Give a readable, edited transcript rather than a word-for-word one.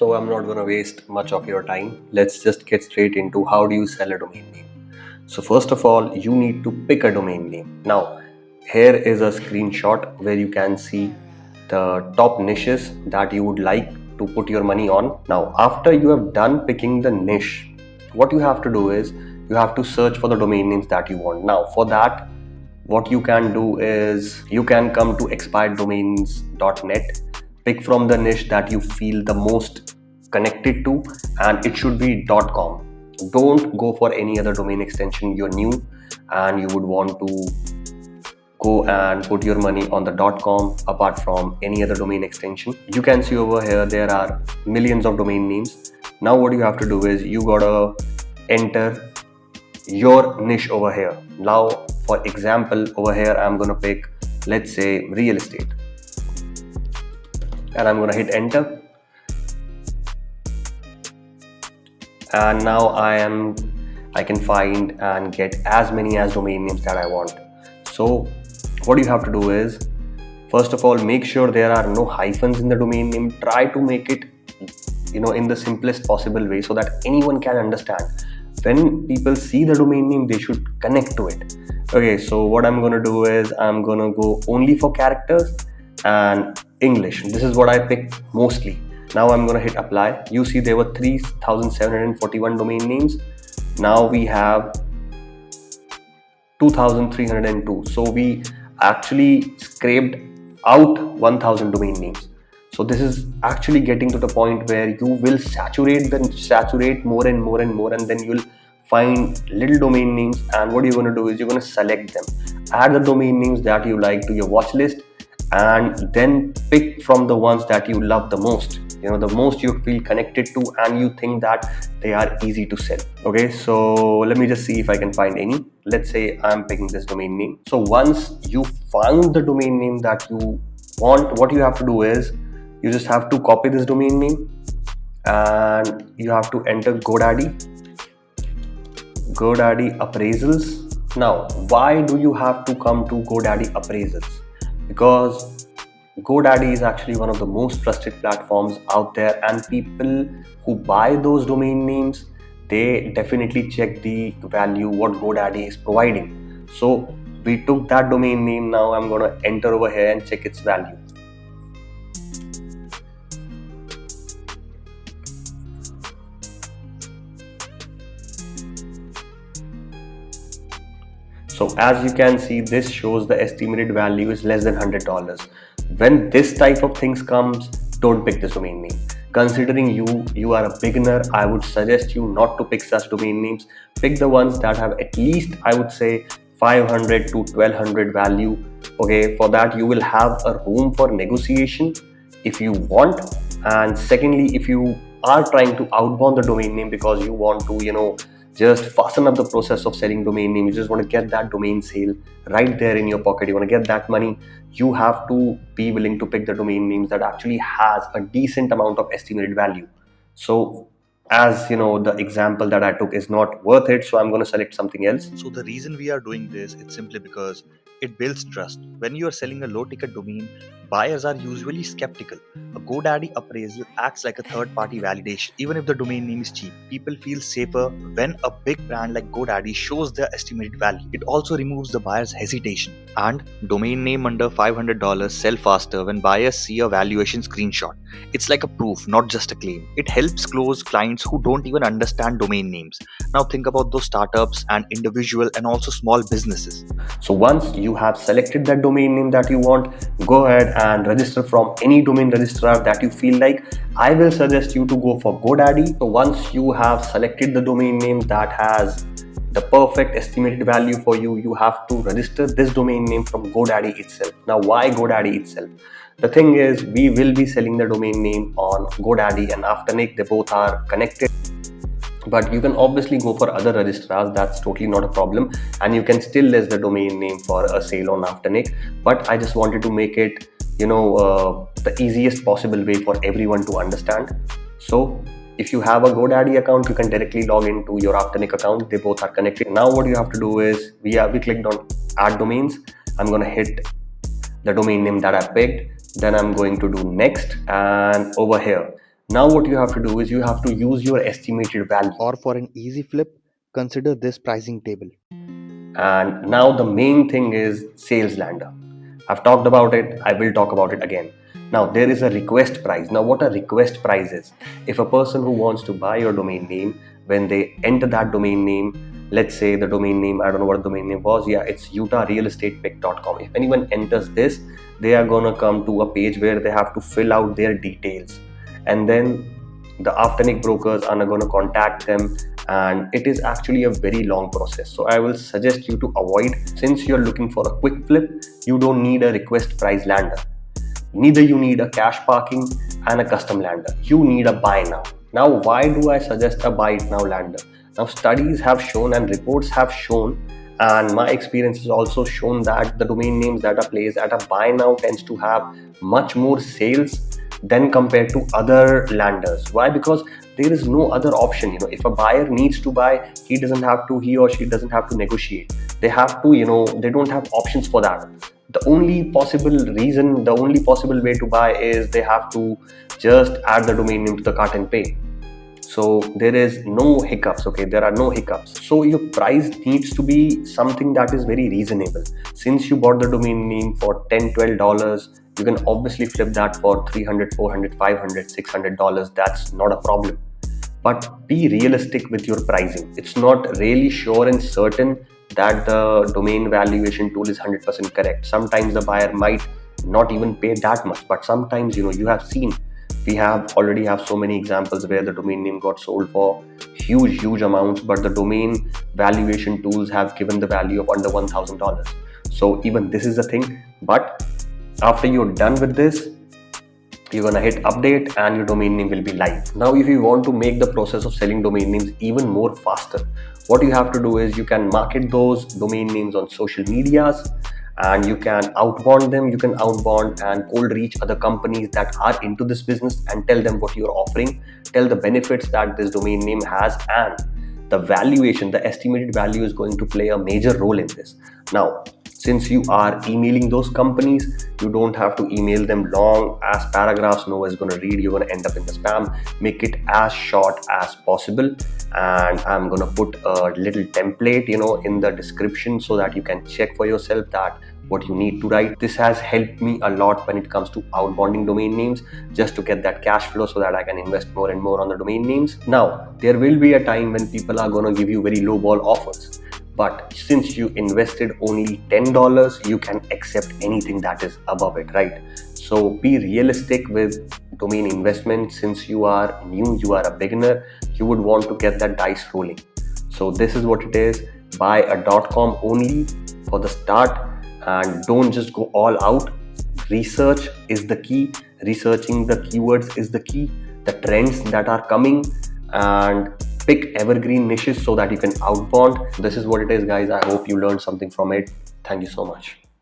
So I'm not going to waste much of your time. Let's just get straight into how do you sell a domain name. So first of all, you need to pick a domain name. Now, here is a screenshot where you can see the top niches that you would like to put your money on. Now, after you have done picking the niche, what you have to do is you have to search for the domain names that you want. Now, for that, what you can do is you can come to expireddomains.net, pick from the niche that you feel the most connected to, and it should be .com. Don't go for any other domain extension. You're new and you would want to go and put your money on the .com apart from any other domain extension. You can see over here there are millions of domain names. Now what you have to do is you gotta enter your niche over here. Now for example, over here I'm gonna pick, let's say, real estate, and I'm gonna hit enter. And now I can find and get as many as domain names that I want. So what you have to do is, first of all, make sure there are no hyphens in the domain name. Try to make it in the simplest possible way so that anyone can understand. When people see the domain name, they should connect to it. Okay, so what I'm gonna do is I'm gonna go only for characters and English. This is what I picked mostly. Now I'm gonna hit apply. You see there were 3,741 domain names. Now we have 2,302. So we actually scraped out 1,000 domain names. So this is actually getting to the point where you will saturate more and more and more, and then you'll find little domain names. And what you're going to do is you're going to select them, add the domain names that you like to your watch list, and then pick from the ones that you love the most, the most you feel connected to and you think that they are easy to sell. Okay, so let me just see if I can find any. Let's say I'm picking this domain name. So once you found the domain name that you want, what you have to do is you just have to copy this domain name and you have to enter GoDaddy appraisals. Now, why do you have to come to GoDaddy appraisals? Because GoDaddy is actually one of the most trusted platforms out there, and people who buy those domain names, they definitely check the value what GoDaddy is providing. So we took that domain name. Now I'm going to enter over here and check its value. So as you can see, this shows the estimated value is less than $100. When this type of things comes, don't pick this domain name. Considering you are a beginner, I would suggest you not to pick such domain names. Pick the ones that have at least, I would say, 500 to 1200 value. Okay, for that you will have a room for negotiation if you want. And secondly, if you are trying to outbound the domain name because you want to, just fasten up the process of selling domain name, you just want to get that domain sale right there in your pocket, you want to get that money, you have to be willing to pick the domain names that actually has a decent amount of estimated value. So as the example that I took is not worth it, so I'm going to select something else. So the reason we are doing this, it's simply because it builds trust. When you are selling a low ticket domain, buyers are usually skeptical. A GoDaddy appraisal acts like a third-party validation. Even if the domain name is cheap, people feel safer when a big brand like GoDaddy shows their estimated value. It also removes the buyer's hesitation. And domain name under $500 sell faster when buyers see a valuation screenshot. It's like a proof, not just a claim. It helps close clients who don't even understand domain names. Now think about those startups and individual and also small businesses. So once you have selected that domain name that you want, go ahead and register from any domain registrar that you feel like. I will suggest you to go for GoDaddy. So once you have selected the domain name that has the perfect estimated value for you, you have to register this domain name from GoDaddy itself. Now why GoDaddy itself? The thing is, we will be selling the domain name on GoDaddy and Afternic. They both are connected. But you can obviously go for other registrars, that's totally not a problem, and you can still list the domain name for a sale on Afternic. But I just wanted to make it the easiest possible way for everyone to understand. So if you have a GoDaddy account, you can directly log into your Afternic account. They both are connected. Now what you have to do is we clicked on add domains. I'm going to hit the domain name that I picked. Then I'm going to do next, and over here Now what you have to do is you have to use your estimated value. Or for an easy flip, consider this pricing table. And now the main thing is sales lander. I've talked about it, I will talk about it again. Now there is a request price. Now what a request price is, if a person who wants to buy your domain name, when they enter that domain name, let's say the domain name, I don't know what the domain name was, yeah, it's utahrealestatepick.com. If anyone enters this, they are gonna come to a page where they have to fill out their details, and then the Afternic brokers are going to contact them, and it is actually a very long process. So I will suggest you to avoid. Since you're looking for a quick flip, you don't need a request price lander, neither you need a cash parking and a custom lander. You need a buy now. Now why do I suggest a buy it now lander? Now studies have shown and reports have shown, and my experience has also shown, that the domain names that are placed at a buy now tends to have much more sales than compared to other landers. Why? Because there is no other option. If a buyer needs to buy, he or she doesn't have to negotiate. They have to, they don't have options for that. The only possible way to buy is they have to just add the domain name to the cart and pay. So there is no hiccups. Okay, there are no hiccups. So your price needs to be something that is very reasonable. Since you bought the domain name for $10-12, you can obviously flip that for $300, $400, $500, $600. That's not a problem. But be realistic with your pricing. It's not really sure and certain that the domain valuation tool is 100% correct. Sometimes the buyer might not even pay that much, but sometimes, you have seen, we already have so many examples where the domain name got sold for huge amounts, but the domain valuation tools have given the value of under $1,000. So even this is a thing. But after you're done with this, you're gonna hit update and your domain name will be live. Now if you want to make the process of selling domain names even more faster, what you have to do is you can market those domain names on social medias, and you can outbound them. You can outbound and cold reach other companies that are into this business and tell them what you're offering, tell the benefits that this domain name has, and the valuation, the estimated value is going to play a major role in this. Now, since you are emailing those companies, you don't have to email them long as paragraphs no one is going to read. You're going to end up in the spam. Make it as short as possible, and I'm going to put a little template in the description so that you can check for yourself that what you need to write. This has helped me a lot when it comes to outbounding domain names, just to get that cash flow so that I can invest more and more on the domain names. Now there will be a time when people are going to give you very low ball offers, but since you invested only $10, you can accept anything that is above it, right? So be realistic with domain investment. Since you are new, you are a beginner, you would want to get that dice rolling. So this is what it is. Buy a .com only for the start, and don't just go all out. Research is the key. Researching the keywords is the key, the trends that are coming, and pick evergreen niches so that you can outbound. This is what it is, guys. I hope you learned something from it. Thank you so much.